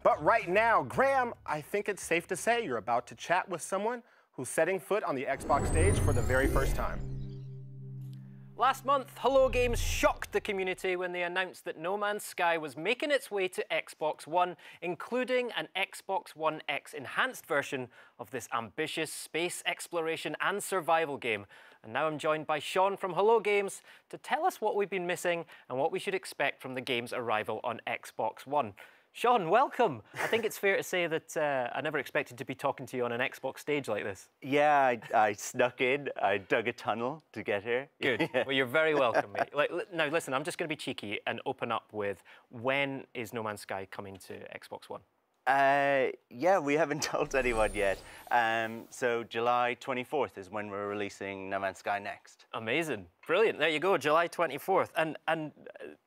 But right now, Graham, I think it's safe to say you're about to chat with someone who's setting foot on the Xbox stage for the very first time. Last month, Hello Games shocked the community when they announced that No Man's Sky was making its way to Xbox One, including an Xbox One X enhanced version of this ambitious space exploration and survival game. And now I'm joined by Sean from Hello Games to tell us what we've been missing and what we should expect from the game's arrival on Xbox One. Sean, welcome. I think it's fair to say that I never expected to be talking to you on an Xbox stage like this. Yeah, I snuck in. I dug a tunnel to get here. Good. Well, you're very welcome, mate. Now, listen, I'm just going to be cheeky and open up with, when is No Man's Sky coming to Xbox One? Yeah, we haven't told anyone yet. So July 24th is when we're releasing No Man's Sky next. Amazing. Brilliant. There you go, July 24th. And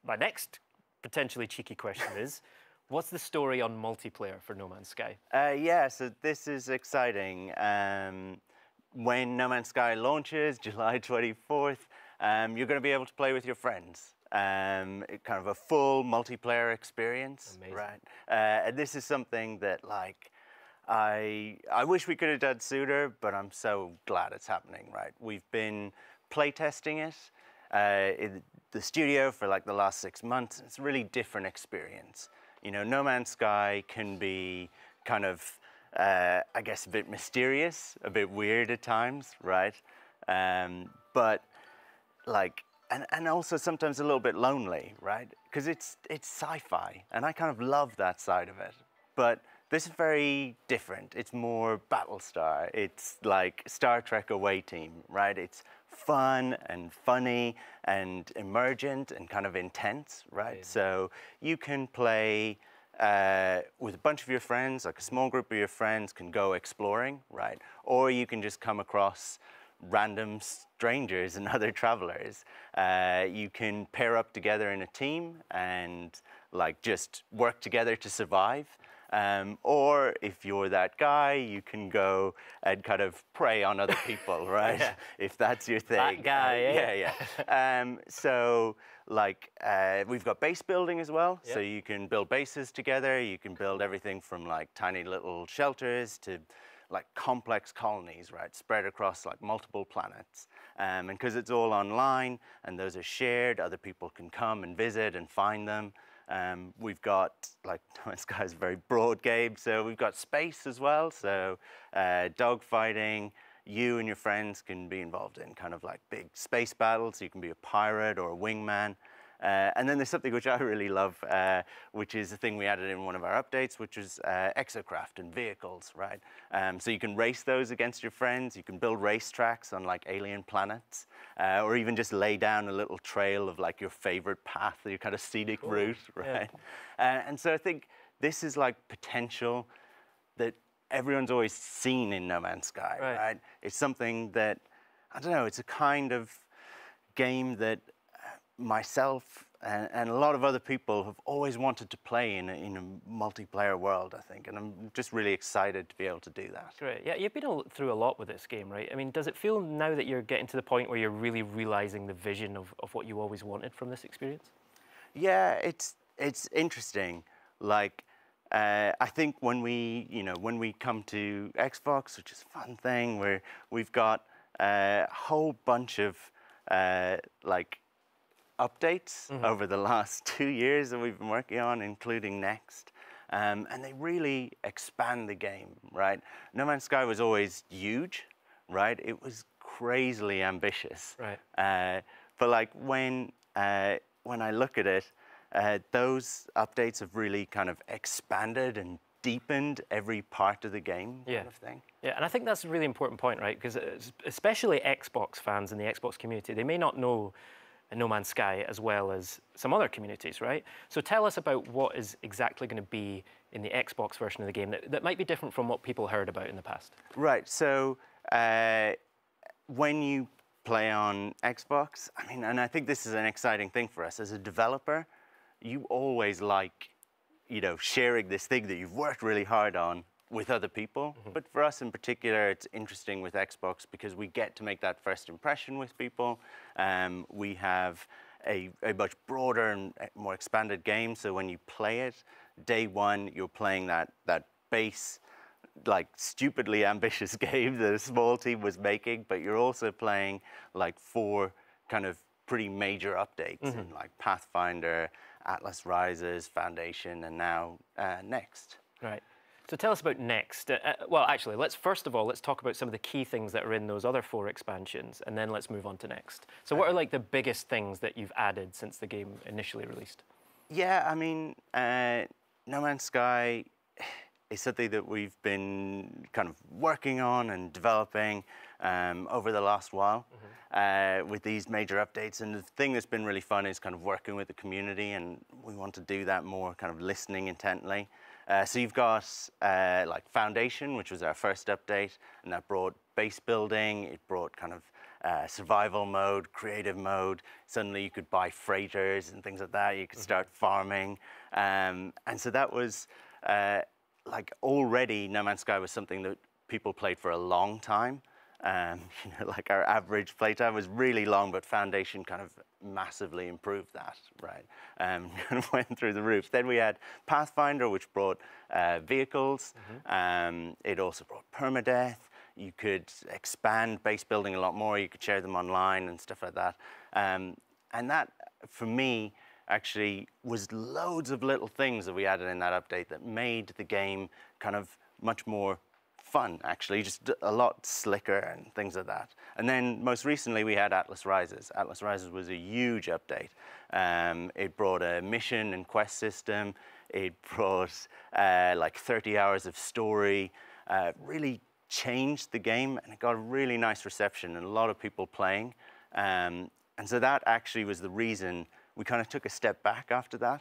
my next potentially cheeky question is, what's the story on multiplayer for No Man's Sky? Yeah, so this is exciting. When No Man's Sky launches, July 24th, you're going to be able to play with your friends. Kind of a full multiplayer experience. Amazing. Right? And this is something that, like, I wish we could have done sooner, but I'm so glad it's happening, right? We've been playtesting it in the studio for like the last 6 months. It's a really different experience. You know, No Man's Sky can be kind of, I guess, a bit mysterious, a bit weird at times, right? But like, and also sometimes a little bit lonely, right? Because it's sci-fi, and I kind of love that side of it. But this is very different. It's more Battlestar. It's like Star Trek away team, right? It's fun and funny and emergent and kind of intense, right? Yeah. So you can play with a bunch of your friends, like a small group of your friends can go exploring, right? Or you can just come across random strangers and other travelers. You can pair up together in a team and like just work together to survive. Or if you're that guy, you can go and kind of prey on other people, right? Yeah. If that's your thing. That guy, yeah. So, like, we've got base building as well. Yeah. So you can build bases together. You can build everything from, like, tiny little shelters to, like, complex colonies, right? Spread across, like, multiple planets. And because it's all online and those are shared, other people can come and visit and find them. We've got, like, No Man's Sky is a very broad game, so we've got space as well. So dogfighting, you and your friends can be involved in kind of like big space battles. You can be a pirate or a wingman. And then there's something which I really love, which is a thing we added in one of our updates, which is exocraft and vehicles, right? So you can race those against your friends. You can build racetracks on like alien planets, or even just lay down a little trail of like your favorite path, your kind of scenic route, right? Yeah. And so I think this is like potential that everyone's always seen in No Man's Sky, right? It's something that, I don't know, it's a kind of game that myself and a lot of other people have always wanted to play in a multiplayer world, I think, and I'm just really excited to be able to do that. Great. Yeah, you've been through a lot with this game, right? I mean, does it feel now that you're getting to the point where you're really realizing the vision of what you always wanted from this experience? Yeah, it's interesting. Like, I think when we come to Xbox, which is a fun thing, where we've got a whole bunch of like updates over the last 2 years that we've been working on, including Next. And they really expand the game, right? No Man's Sky was always huge, right? It was crazily ambitious. Right. But like when I look at it, those updates have really kind of expanded and deepened every part of the game, kind of thing. Yeah, and I think that's a really important point, right? Because especially Xbox fans in the Xbox community, they may not know No Man's Sky as well as some other communities, right? So tell us about what is exactly going to be in the Xbox version of the game that might be different from what people heard about in the past. Right, so when you play on Xbox, I mean, and I think this is an exciting thing for us as a developer, you always like, you know, sharing this thing that you've worked really hard on with other people. But for us in particular, it's interesting with Xbox because we get to make that first impression with people. We have a much broader and more expanded game, so when you play it, day one, you're playing that base, like stupidly ambitious game that a small team was making, but you're also playing like 4 kind of pretty major updates in like Pathfinder, Atlas Rises, Foundation, and now Next. Right. So tell us about Next. Well, actually, first of all, let's talk about some of the key things that are in those other 4 expansions, and then let's move on to Next. So what are like the biggest things that you've added since the game initially released? Yeah, I mean, No Man's Sky is something that we've been kind of working on and developing over the last while with these major updates. And the thing that's been really fun is kind of working with the community, and we want to do that more, kind of listening intently. So you've got like Foundation, which was our first update, and that brought base building. It brought kind of survival mode, creative mode. Suddenly you could buy freighters and things like that. You could start farming. And so that was like already No Man's Sky was something that people played for a long time. You know, like our average playtime was really long, but Foundation kind of massively improved that, right? Kind of went through the roof. Then we had Pathfinder, which brought vehicles. It also brought permadeath. You could expand base building a lot more. You could share them online and stuff like that. And that, for me, actually was loads of little things that we added in that update that made the game kind of much more fun, actually, just a lot slicker and things like that. And then most recently we had Atlas Rises. Atlas Rises was a huge update. It brought a mission and quest system. It brought like 30 hours of story, really changed the game, and it got a really nice reception and a lot of people playing. And so that actually was the reason we kind of took a step back after that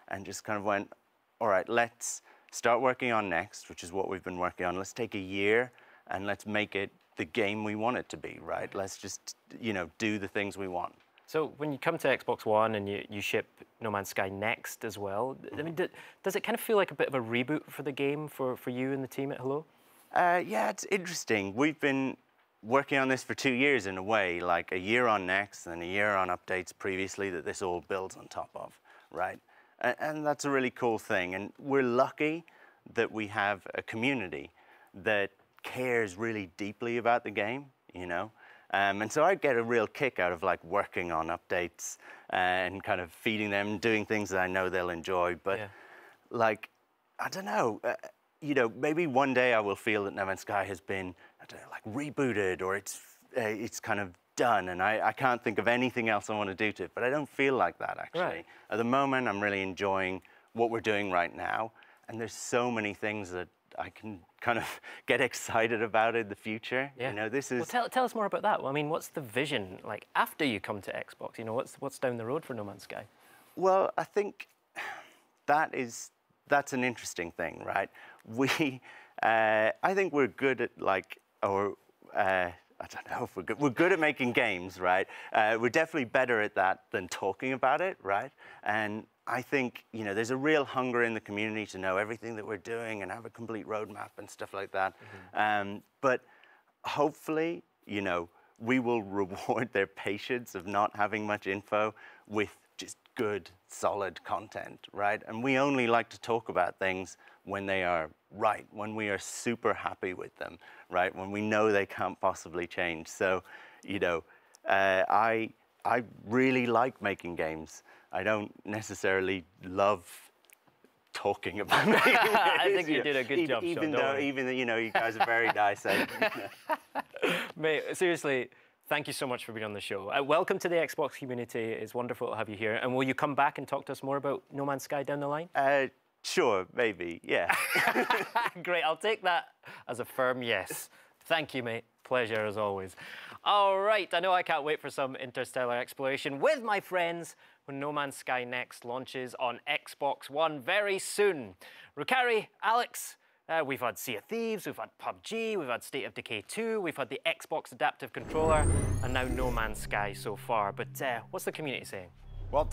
and just kind of went, all right, let's start working on Next, which is what we've been working on. Let's take a year and let's make it the game we want it to be, right? Let's just, you know, do the things we want. So when you come to Xbox One and you ship No Man's Sky Next as well, I mean, does it kind of feel like a bit of a reboot for the game for you and the team at Hello? Yeah, it's interesting. We've been working on this for 2 years in a way, like a year on Next and a year on updates previously that this all builds on top of, right? And that's a really cool thing. And we're lucky that we have a community that cares really deeply about the game, you know? And so I get a real kick out of like working on updates and kind of feeding them, doing things that I know they'll enjoy. But like, I don't know, you know, maybe one day I will feel that No Man's Sky has been, I don't know, like rebooted, or it's kind of done, and I can't think of anything else I want to do to it, but I don't feel like that, actually. Right. At the moment, I'm really enjoying what we're doing right now, and there's so many things that I can kind of get excited about in the future. Yeah. You know, this is... Well, tell us more about that. Well, I mean, what's the vision, like, after you come to Xbox? You know, what's down the road for No Man's Sky? Well, I think that's an interesting thing, right? I think we're good at, like, I don't know if we're good. We're good at making games, right? We're definitely better at that than talking about it, right? And I think, you know, there's a real hunger in the community to know everything that we're doing and have a complete roadmap and stuff like that. But hopefully, you know, we will reward their patience of not having much info with just good, solid content, right? And we only like to talk about things when they are right, when we are super happy with them, right? When we know they can't possibly change. So, you know, I really like making games. I don't necessarily love talking about it. I think you did a good job, even though, you know, you guys are very nice. Mate, seriously, thank you so much for being on the show. Welcome to the Xbox community. It's wonderful to have you here. And will you come back and talk to us more about No Man's Sky down the line? Sure, maybe, yeah. Great, I'll take that as a firm yes. Thank you, mate. Pleasure as always. All right, I know I can't wait for some interstellar exploration with my friends when No Man's Sky Next launches on Xbox One very soon. Recorde, Alex, we've had Sea of Thieves, we've had PUBG, we've had State of Decay 2, we've had the Xbox Adaptive Controller, and now No Man's Sky so far. But what's the community saying? Well,